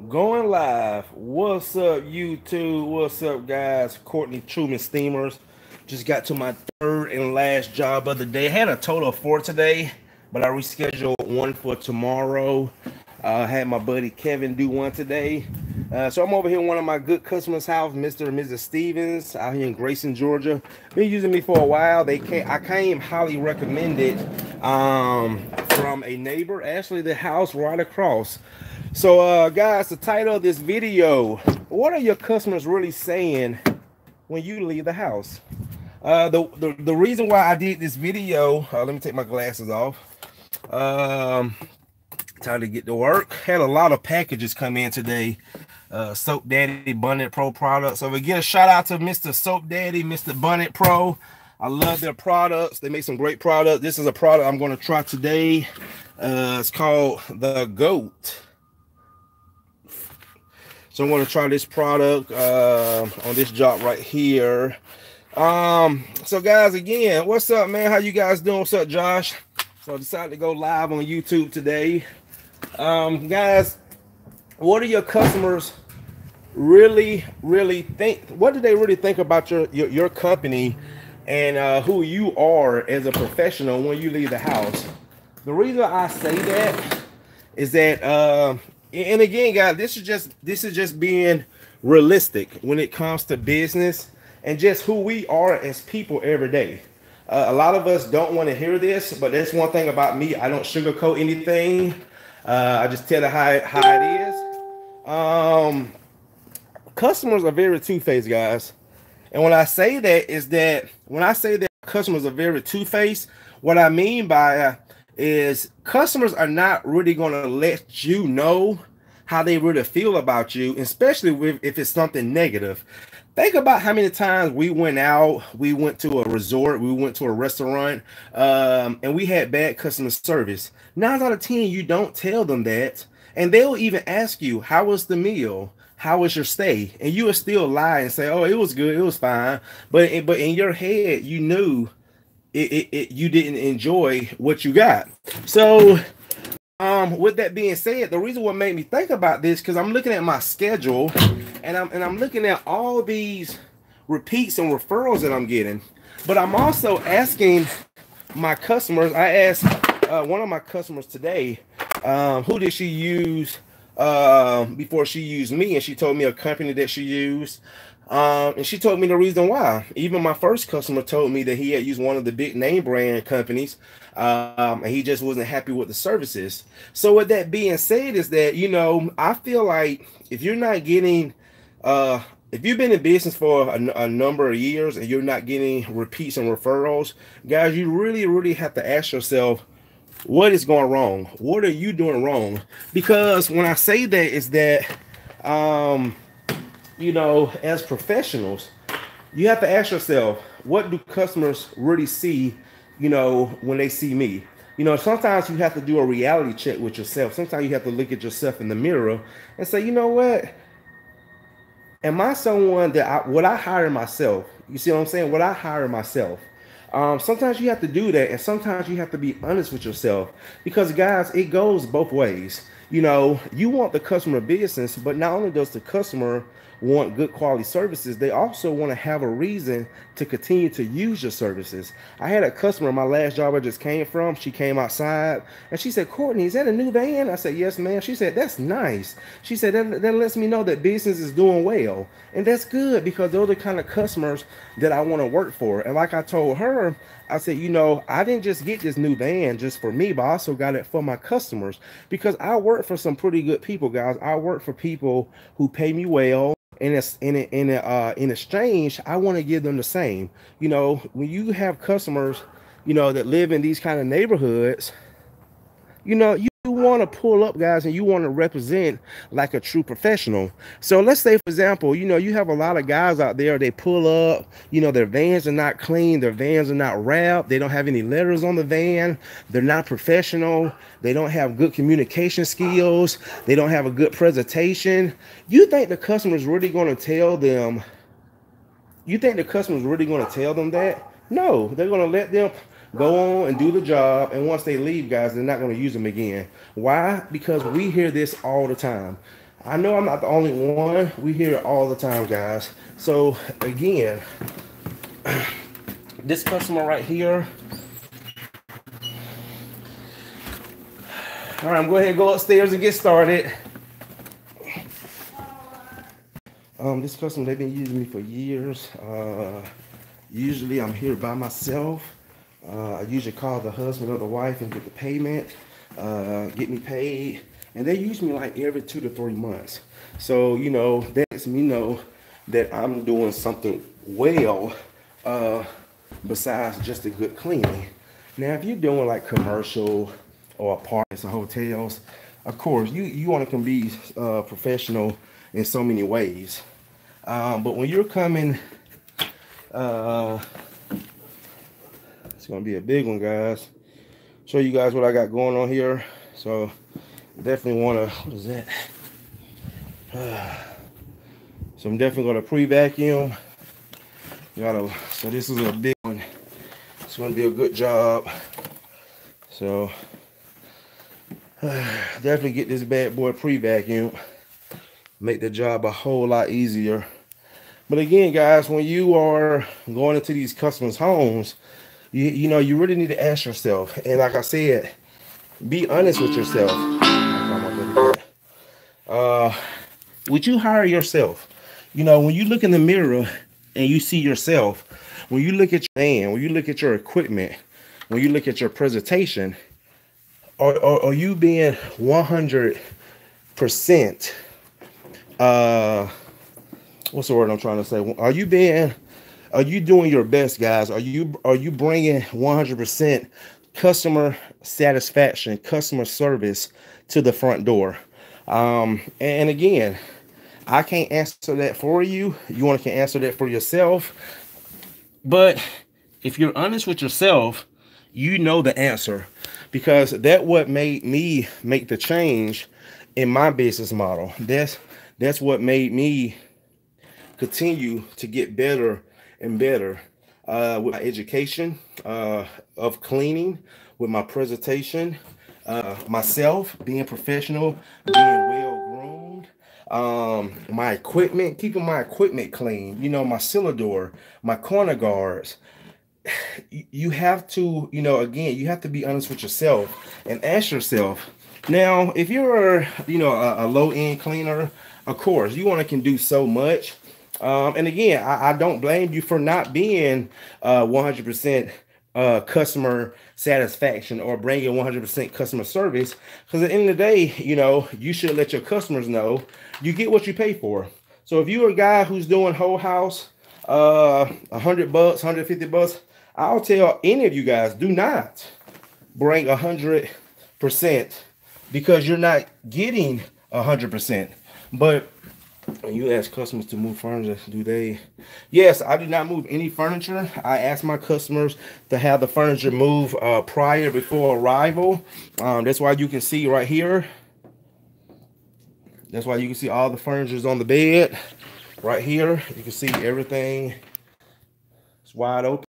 Going live. What's up, YouTube? What's up, guys? Courtney Truman Steamers. Just got to my third and last job of the day. I had a total of 4 today, but I rescheduled one for tomorrow. Had my buddy Kevin do one today. So I'm over here in one of my good customers' house, Mr. and Mrs. Stevens, out here in Grayson, Georgia. Been using me for a while. I came highly recommended from a neighbor, actually the house right across. So guys, the title of this video, what are your customers really saying when you leave the house? The reason why I did this video, let me take my glasses off. Time to get to work. Had a lot of packages come in today. Soap Daddy Bonnet Pro products. So again, a shout out to Mr. Soap Daddy, Mr. Bonnet Pro. I love their products. They make some great products. This is a product I'm going to try today. It's called the GOAT. So I'm going to try this product on this job right here. So guys, again, what's up, man? How you guys doing? What's up, Josh? So I decided to go live on YouTube today. Guys, what do your customers really think? What do they really think about your company and who you are as a professional when you leave the house? The reason I say that is that and again, guys, this is just being realistic when it comes to business and just who we are as people every day. A lot of us don't want to hear this, but that's one thing about me. I don't sugarcoat anything. I just tell it how it is. Customers are very two-faced, guys. And when I say that is that when I say that customers are very two-faced, what I mean by is customers are not really going to let you know how they really feel about you, especially if it's something negative. Think about how many times we went out, we went to a resort, we went to a restaurant, and we had bad customer service. 9 out of 10, you don't tell them that, and they'll even ask you, how was the meal? How was your stay? And you will still lie and say, oh, it was good, it was fine. But in your head, you knew you didn't enjoy what you got. So with that being said, the reason what made me think about this, because I'm looking at my schedule and I'm looking at all these repeats and referrals that I'm getting, but I'm also asking my customers. I asked one of my customers today, who did she use before she used me, and she told me a company that she used. And she told me the reason why. Even my first customer told me that he had used one of the big name brand companies, and he just wasn't happy with the services. So with that being said, is that, you know, I feel like if you're not getting, if you've been in business for a number of years and you're not getting repeats and referrals, guys, you really have to ask yourself, what is going wrong? What are you doing wrong? Because when I say that is that, you know, as professionals, you have to ask yourself, what do customers really see, you know, when they see me? You know, sometimes you have to do a reality check with yourself. Sometimes you have to look at yourself in the mirror and say, you know what? Am I someone that would I hire myself? You see what I'm saying? Would I hire myself? Sometimes you have to do that, and sometimes you have to be honest with yourself, because guys, it goes both ways. You know, you want the customer business, but not only does the customer want good quality services, they also want to have a reason to continue to use your services. I had a customer, my last job I just came from, she came outside and she said, Courtney, is that a new van? I said, yes, ma'am. She said, that's nice. She said, that lets me know that business is doing well. And that's good, because those are the kind of customers that I want to work for. And like I told her, I said, you know, I didn't just get this new van just for me, but I also got it for my customers, because I work for some pretty good people, guys. I work for people who pay me well. And in exchange, I want to give them the same. You know, when you have customers, you know, that live in these kind of neighborhoods, you know, you want to pull up, guys, and you want to represent like a true professional. So let's say, for example, you know, you have a lot of guys out there, they pull up, you know, their vans are not clean, their vans are not wrapped, they don't have any letters on the van, they're not professional, they don't have good communication skills, they don't have a good presentation. You think the customer's really going to tell them? You think the customer's really going to tell them that? No, they're going to let them go on and do the job, and once they leave, guys, they're not going to use them again. Why? Because we hear this all the time. I know I'm not the only one. We hear it all the time, guys. So again, this customer right here. All right, I'm going ahead and go upstairs and get started. This customer, they've been using me for years. Usually I'm here by myself. I usually call the husband or the wife and get the payment, get me paid. And they use me like every 2 to 3 months. So, you know, that lets me know that I'm doing something well, besides just a good cleaning. Now, if you're doing like commercial or apartments or hotels, of course, you want to be professional in so many ways. But when you're coming, it's going to be a big one, guys. Show you guys what I got going on here. So definitely want to, what is that? So I'm definitely going to pre-vacuum. So this is a big one. It's going to be a good job. So definitely get this bad boy pre-vacuum. Make the job a whole lot easier. But again, guys, when you are going into these customers' homes, you know, you really need to ask yourself. And like I said, be honest with yourself. Would you hire yourself? You know, when you look in the mirror and you see yourself, when you look at your man, when you look at your equipment, when you look at your presentation, are you being 100%, what's the word I'm trying to say? Are you doing your best, guys? Are you bringing 100% customer satisfaction, customer service to the front door? And again, I can't answer that for you. You can answer that for yourself. But if you're honest with yourself, you know the answer, because that what made me make the change in my business model. That's what made me continue to get better and better with my education of cleaning, with my presentation, myself being professional, being well groomed, my equipment, keeping my equipment clean, you know, my cylinder door, my corner guards. You have to, you know, again, you have to be honest with yourself and ask yourself. Now, if you're, you know, a low-end cleaner, of course, you can do so much. And again, I don't blame you for not being 100% customer satisfaction or bringing 100% customer service. Because at the end of the day, you know, you should let your customers know you get what you pay for. So if you're a guy who's doing whole house, $100, $150, I'll tell any of you guys, do not bring 100% because you're not getting 100%. But when you ask customers to move furniture, do they? Yes, I do not move any furniture. I ask my customers to have the furniture move before arrival. That's why you can see right here. That's why you can see all the furniture's on the bed. Right here, you can see everything. It's wide open.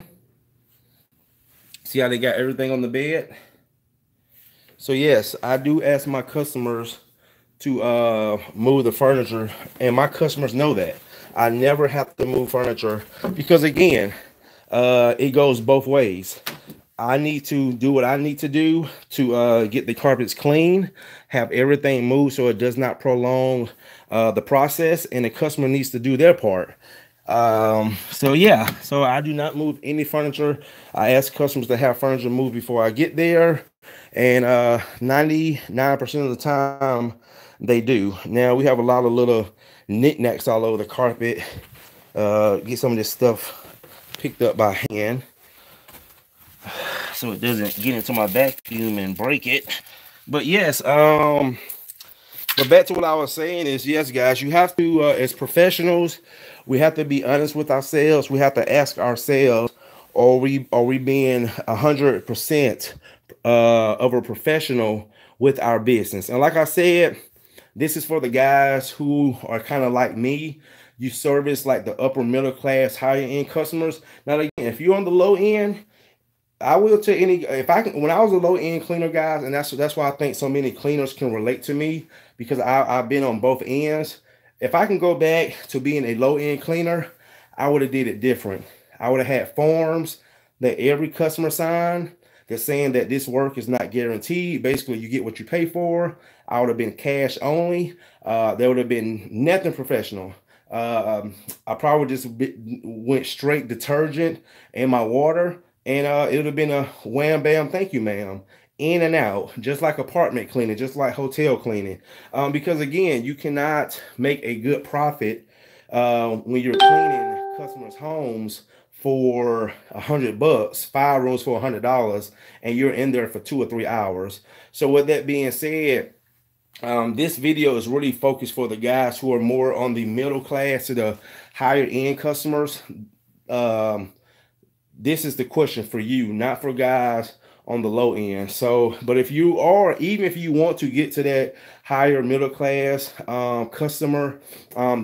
See how they got everything on the bed? So yes, I do ask my customers to move the furniture, and my customers know that. I never have to move furniture because again, it goes both ways. I need to do what I need to do to get the carpets clean, have everything moved so it does not prolong the process, and the customer needs to do their part. So yeah, so I do not move any furniture. I ask customers to have furniture moved before I get there, and 99% of the time they do. Now we have a lot of little knickknacks all over the carpet. Get some of this stuff picked up by hand so it doesn't get into my vacuum and break it. But yes, but back to what I was saying is, yes, guys, you have to, as professionals, we have to be honest with ourselves. We have to ask ourselves, are we being 100% of a professional with our business? And like I said, this is for the guys who are kind of like me. You service like the upper middle class, higher end customers. Now, again, if you're on the low end, I will tell any if I can when I was a low end cleaner, guys, and that's why I think so many cleaners can relate to me because I've been on both ends. If I can go back to being a low end cleaner, I would have did it different. I would have had forms that every customer signed that's saying that this work is not guaranteed. Basically, you get what you pay for. I would have been cash only. There would have been nothing professional. I probably just went straight detergent in my water, and it would have been a wham bam, thank you, ma'am, in and out, just like apartment cleaning, just like hotel cleaning. Because again, you cannot make a good profit when you're cleaning customers' homes for $100, 5 rooms for $100, and you're in there for 2 or 3 hours. So with that being said, this video is really focused for the guys who are more on the middle class to the higher end customers. This is the question for you, not for guys on the low end. So, but if you are, even if you want to get to that higher middle class customer,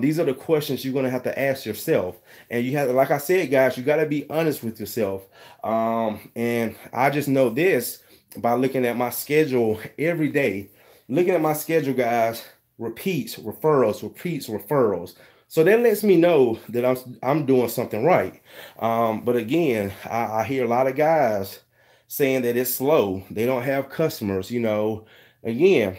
these are the questions you're going to have to ask yourself. And you have to, like I said, guys, you got to be honest with yourself. And I just know this by looking at my schedule every day. Looking at my schedule, guys, repeats, referrals. So that lets me know that I'm doing something right. But again, I hear a lot of guys saying that it's slow. They don't have customers, you know. Again,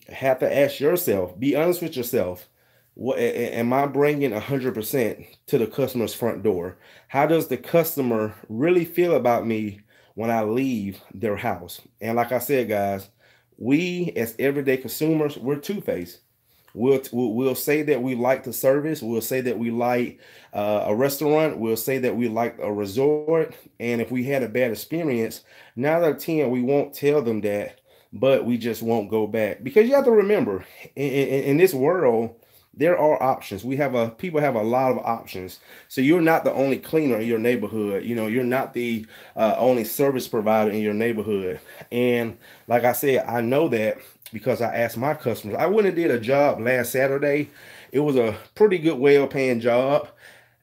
have to ask yourself, be honest with yourself. What am I bringing 100% to the customer's front door? How does the customer really feel about me when I leave their house? And like I said, guys, we as everyday consumers, we're two-faced. We'll say that we like the service. We'll say that we like a restaurant. We'll say that we like a resort. And if we had a bad experience, 9 out of 10, we won't tell them that, but we just won't go back. Because you have to remember, in this world, there are options. People have a lot of options. So you're not the only cleaner in your neighborhood. You know, you're not the only service provider in your neighborhood. And like I said, I know that because I asked my customers. I went and did a job last Saturday. It was a pretty good, well-paying job.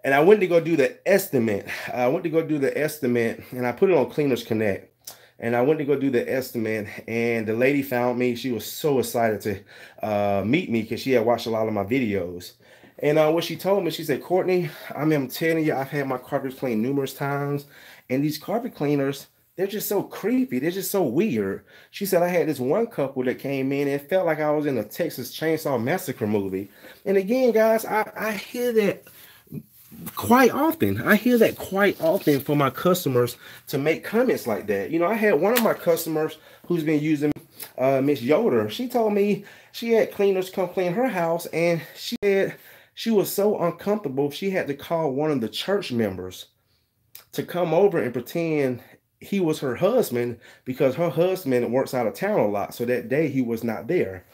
And I went to go do the estimate. And I put it on Cleaners Connect. And I went to go do the estimate, and the lady found me. She was so excited to meet me because she had watched a lot of my videos. And what she told me, she said, Courtney, I'm telling you, I've had my carpets cleaned numerous times, and these carpet cleaners, they're just so creepy. They're just so weird. She said, I had this one couple that came in, and it felt like I was in a Texas Chainsaw Massacre movie. And again, guys, I hear that quite often. I hear that quite often from my customers to make comments like that. You know, I had one of my customers who's been using Miss Yoder. She told me she had cleaners come clean her house, and she said she was so uncomfortable she had to call one of the church members to come over and pretend he was her husband because her husband works out of town a lot. So that day he was not there.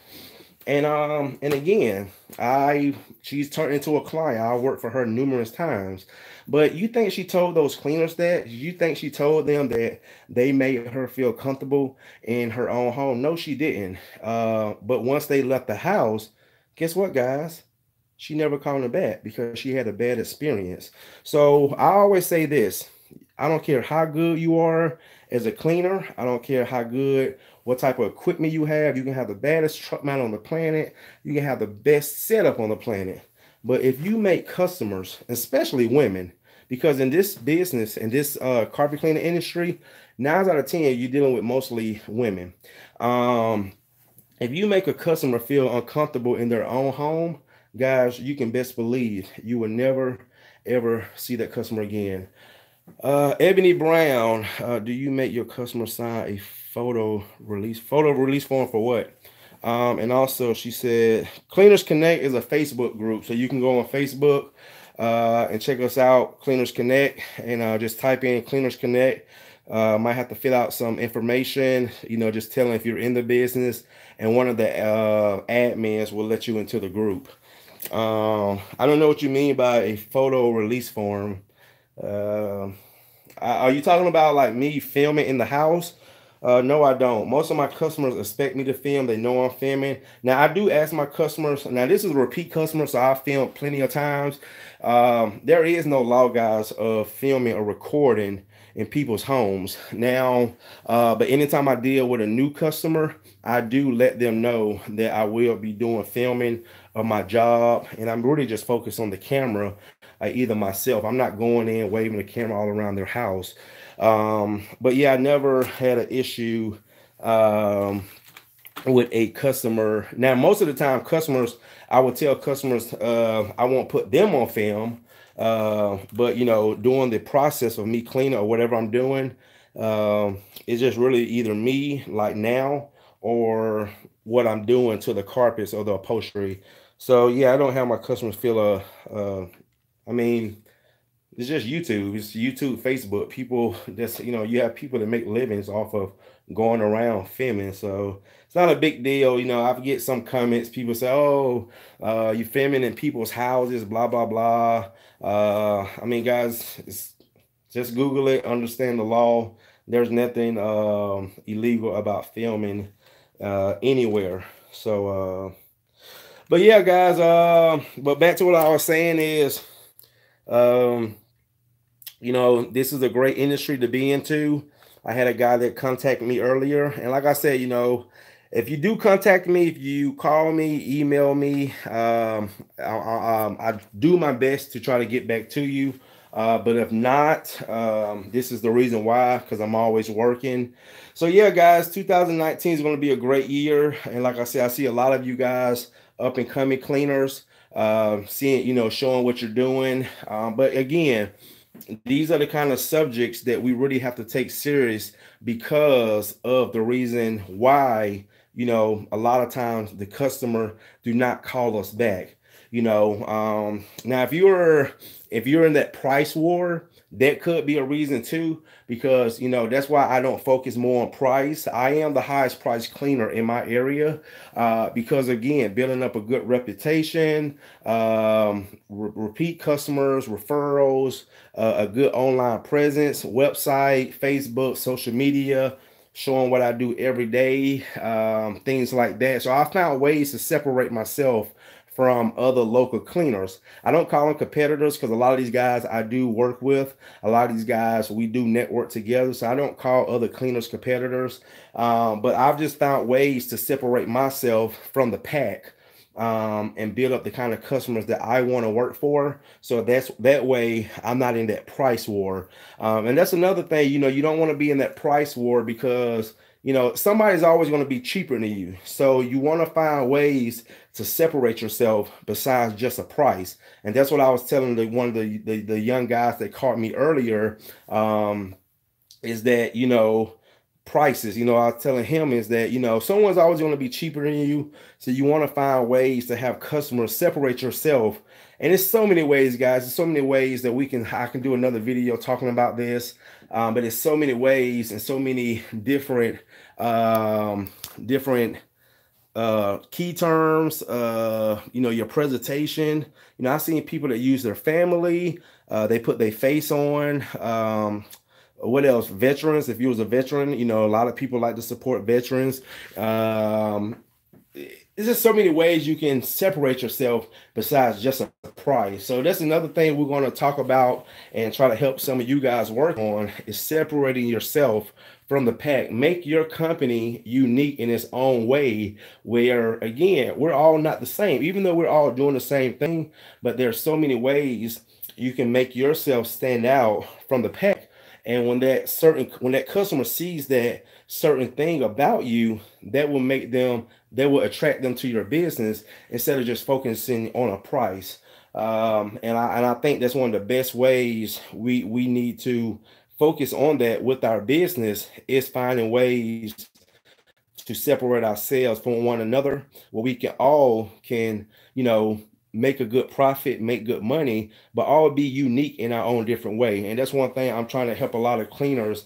And again, she's turned into a client. I worked for her numerous times. But you think she told those cleaners that? You think she told them that they made her feel comfortable in her own home? No, she didn't. But once they left the house, guess what, guys? She never called her back because she had a bad experience. So I always say this. I don't care how good you are as a cleaner. I don't care how good, what type of equipment you have. You can have the baddest truck mount on the planet. You can have the best setup on the planet. But if you make customers, especially women, because in this business, in this carpet cleaning industry, 9 out of 10, you're dealing with mostly women. If you make a customer feel uncomfortable in their own home, guys, you can best believe you will never, ever see that customer again. Ebony Brown, do you make your customer sign a photo release form for what? And also she said Cleaners Connect is a Facebook group, so you can go on Facebook and check us out, Cleaners Connect, and just type in Cleaners Connect. Might have to fill out some information, you know, just telling if you're in the business, and one of the admins will let you into the group. I don't know what you mean by a photo release form. Are you talking about like me filming in the house? No, I don't. Most of my customers expect me to film. They know I'm filming. Now, I do ask my customers. Now, this is a repeat customer, so I've filmed plenty of times. There is no law, guys, of filming or recording in people's homes. Now, but anytime I deal with a new customer, I do let them know that I will be doing filming of my job, and I'm really just focused on the camera, either myself. I'm not going in waving the camera all around their house. But yeah, I never had an issue um, with a customer. Now, most of the time, customers, I would tell customers I won't put them on film, but during the process of me cleaning or whatever I'm doing, it's just really either me, like now, or what I'm doing to the carpets or the upholstery. So yeah, I don't have my customers feel I mean, it's just YouTube. It's YouTube, Facebook. People that's you have people that make livings off of going around filming. So it's not a big deal. I get some comments. People say, "Oh, you filming in people's houses, blah blah blah." I mean, guys, just Google it. Understand the law. There's nothing illegal about filming anywhere. So, but yeah, guys. But back to what I was saying is. Um, this is a great industry to be into. I had a guy that contacted me earlier, and like I said, if you do contact me, if you call me, email me, I do my best to try to get back to you. But if not, this is the reason why, because I'm always working. So yeah, guys, 2019 is going to be a great year, and like I said, I see a lot of you guys up and coming cleaners, seeing, showing what you're doing. But again, these are the kind of subjects that we really have to take serious because of the reason why, a lot of times the customer do not call us back. Now if you're in that price war, that could be a reason too, because that's why I don't focus more on price. I am the highest price cleaner in my area, because again, building up a good reputation, repeat customers, referrals, a good online presence, website, Facebook, social media, showing what I do every day, things like that. So I found ways to separate myself from other local cleaners. I don't call them competitors, because a lot of these guys I do work with. A lot of these guys, we do network together. So I don't call other cleaners competitors. But I've just found ways to separate myself from the pack, and build up the kind of customers that I want to work for. So that way I'm not in that price war. And that's another thing, you don't want to be in that price war, because somebody's always going to be cheaper than you. So you want to find ways to separate yourself besides just a price. And that's what I was telling one of the young guys that caught me earlier, is that, prices, I was telling him is that, someone's always going to be cheaper than you. So you want to find ways to have customers separate yourself. And there's so many ways, guys. There's so many ways that I can do another video talking about this. But there's so many ways and so many different key terms, your presentation. I've seen people that use their family, they put their face on. What else? Veterans. If you was a veteran, a lot of people like to support veterans. There's just so many ways you can separate yourself besides just a price. So that's another thing we're going to talk about and try to help some of you guys work on, is separating yourself from the pack. Make your company unique in its own way, where again, we're all not the same, even though we're all doing the same thing, but there's so many ways you can make yourself stand out from the pack. And when that customer sees that certain thing about you, that will attract them to your business instead of just focusing on a price. And I think that's one of the best ways we need to focus on that with our business, is finding ways to separate ourselves from one another, where we can make a good profit, make good money, but all be unique in our own different way. And that's one thing I'm trying to help a lot of cleaners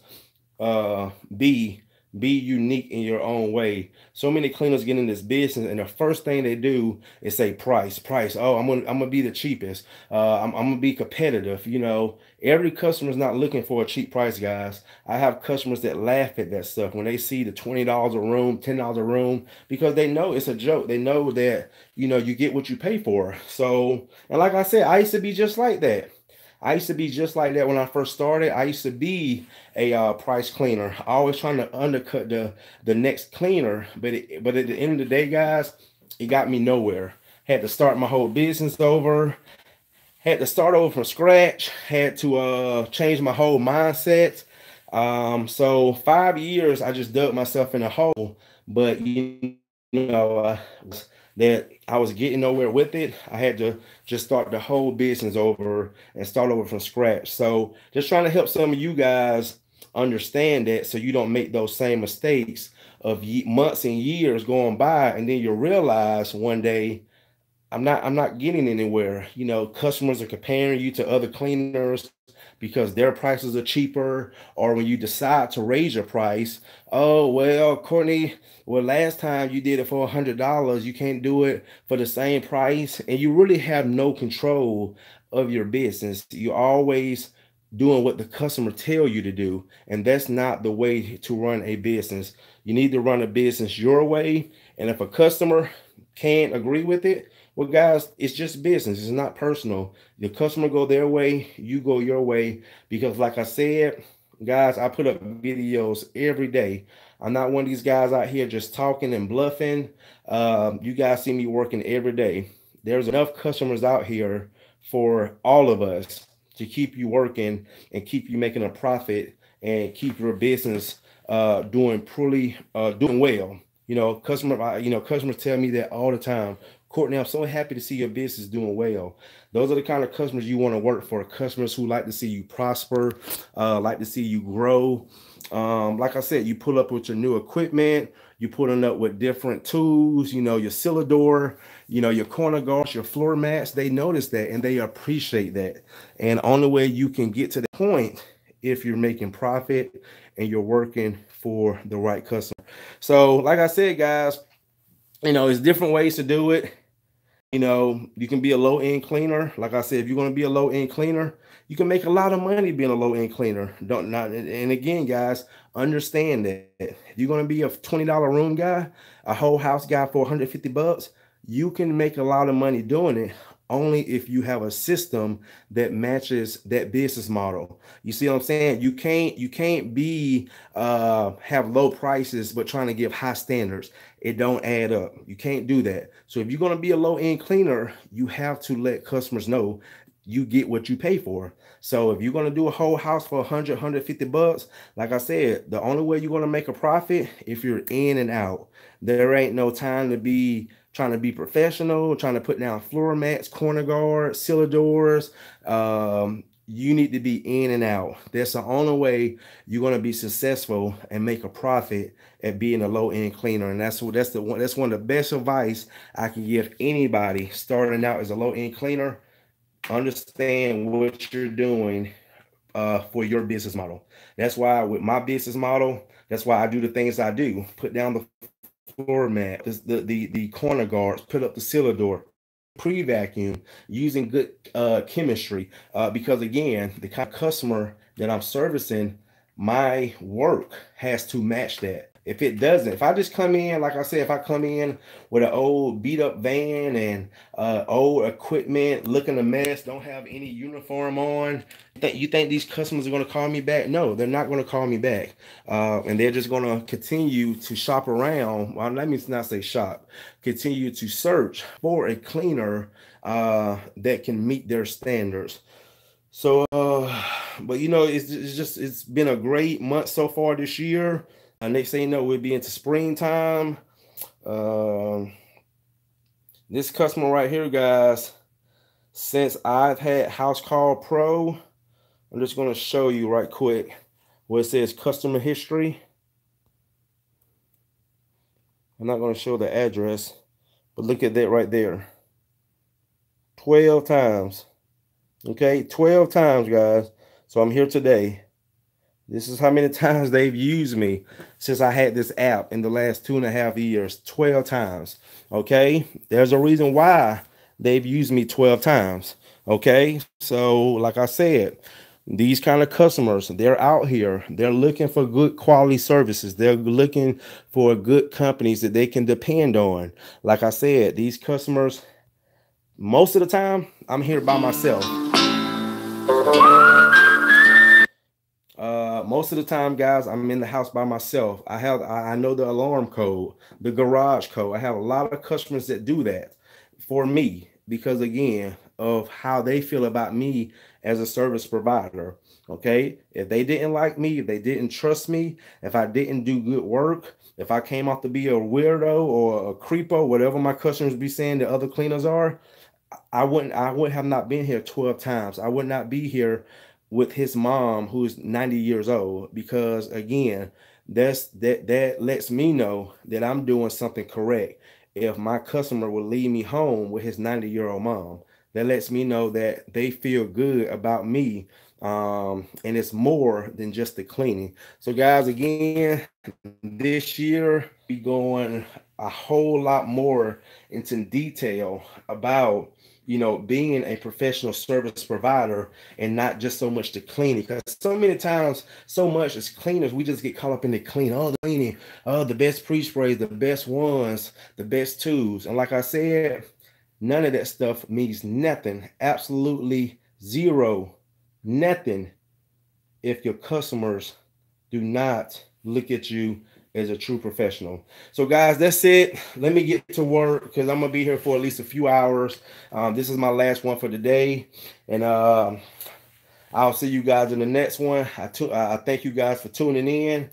be unique in your own way. So many cleaners get in this business, and the first thing they do is say price. Oh, I'm gonna be the cheapest. I'm gonna be competitive. Every customer is not looking for a cheap price, guys. I have customers that laugh at that stuff when they see the $20 a room, $10 a room, because they know it's a joke. They know that you get what you pay for. So, and like I said, I used to be just like that. I used to be just like that when I first started. I used to be a price cleaner, always trying to undercut the next cleaner. But at the end of the day, guys, it got me nowhere. Had to start my whole business over. Had to start over from scratch. Had to change my whole mindset. So 5 years, I just dug myself in a hole. But you know, that I was getting nowhere with it. I had to just start the whole business over and start over from scratch. So just trying to help some of you guys understand that, so you don't make those same mistakes of months and years going by, and then you realize one day, I'm not getting anywhere. You know, customers are comparing you to other cleaners because their prices are cheaper, or when you decide to raise your price, oh well, Courtney, well, last time you did it for $100, you can't do it for the same price, and you really have no control of your business. You always doing what the customer tell you to do, and that's not the way to run a business. You need to run a business your way, and if a customer can't agree with it, well, guys, it's just business. It's not personal. The customer go their way, you go your way. Because like I said, guys, I put up videos every day. I'm not one of these guys out here just talking and bluffing. You guys see me working every day. There's enough customers out here for all of us to keep you working and keep you making a profit and keep your business doing well. Customers tell me that all the time. Courtney, I'm so happy to see your business doing well. Those are the kind of customers you want to work for. Customers who like to see you prosper, like to see you grow. Like I said, you pull up with your new equipment, you pulling up with different tools, your Sillador, your corner guards, your floor mats. They notice that and they appreciate that. And only way you can get to the point if you're making profit and you're working for the right customer. So like I said, guys, it's different ways to do it. You can be a low-end cleaner. Like I said, if you're going to be a low-end cleaner, you can make a lot of money being a low-end cleaner. And again, guys, understand that if you're going to be a $20 room guy, a whole house guy for $150, you can make a lot of money doing it, only if you have a system that matches that business model. You see what I'm saying? You can't be have low prices but trying to give high standards. It don't add up. You can't do that. So if you're going to be a low-end cleaner, you have to let customers know you get what you pay for. So if you're going to do a whole house for $150, like I said, the only way you're going to make a profit if you're in and out. There ain't no time to be trying to be professional, trying to put down floor mats, corner guards, Silladors. You need to be in and out. That's the only way you're going to be successful and make a profit at being a low-end cleaner. And that's one of the best advice I can give anybody starting out as a low-end cleaner. Understand what you're doing for your business model. That's why with my business model, that's why I do the things I do. Put down the floor mat, the corner guards, put up the Sillador, pre-vacuum, using good chemistry, because again, the kind of customer that I'm servicing, my work has to match that. If it doesn't, if I just come in, like I said, if I come in with an old beat up van and old equipment, looking a mess, don't have any uniform on, you think these customers are going to call me back? No, they're not going to call me back. And they're just going to continue to shop around. Well, let me not say shop, continue to search for a cleaner that can meet their standards. So, but it's been a great month so far this year. Next thing you know, we'll be into springtime. This customer right here, guys, since I've had House Call Pro, I'm just going to show you right quick where it says customer history. I'm not going to show the address, but look at that right there. 12 times. Okay, 12 times, guys. So I'm here today. This is how many times they've used me since I had this app in the last 2.5 years. 12 times. Okay, there's a reason why they've used me 12 times. Okay, so like I said, these kind of customers, they're out here. They're looking for good quality services. They're looking for good companies that they can depend on. Like I said, these customers, most of the time, I'm here by myself. Most of the time, guys, I'm in the house by myself. I know the alarm code, the garage code. I have a lot of customers that do that for me because again of how they feel about me as a service provider. Okay, if they didn't like me, if they didn't trust me, if I didn't do good work, if I came off to be a weirdo or a creepo, whatever my customers be saying the other cleaners are, I would have not been here 12 times. I would not be here with his mom who's 90 years old because again, that lets me know that I'm doing something correct. If my customer will leave me home with his 90-year-old mom, that lets me know that they feel good about me. And it's more than just the cleaning. So guys, again, this year be going a whole lot more into detail about being a professional service provider and not just so much the cleaning, because so many times so much as cleaners we just get caught up in the clean, oh the cleaning, oh the best pre-sprays, the best ones, the best tools. And like I said, none of that stuff means nothing, absolutely zero, nothing, if your customers do not look at you as a true professional. So guys, that's it. Let me get to work because I'm gonna be here for at least a few hours. This is my last one for today, and I'll see you guys in the next one. I thank you guys for tuning in,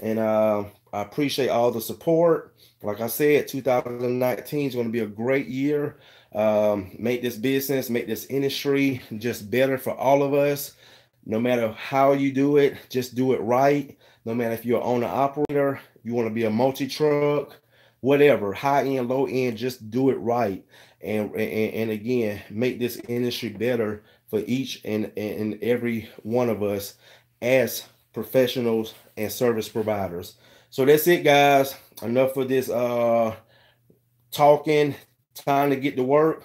and I appreciate all the support. Like I said, 2019 is going to be a great year. Make this business, make this industry just better for all of us. No matter how you do it, just do it right. No matter if you're an owner operator, you want to be a multi-truck, whatever, high end, low end, just do it right. And again, make this industry better for each and every one of us as professionals and service providers. So that's it, guys. Enough for this talking, time to get to work.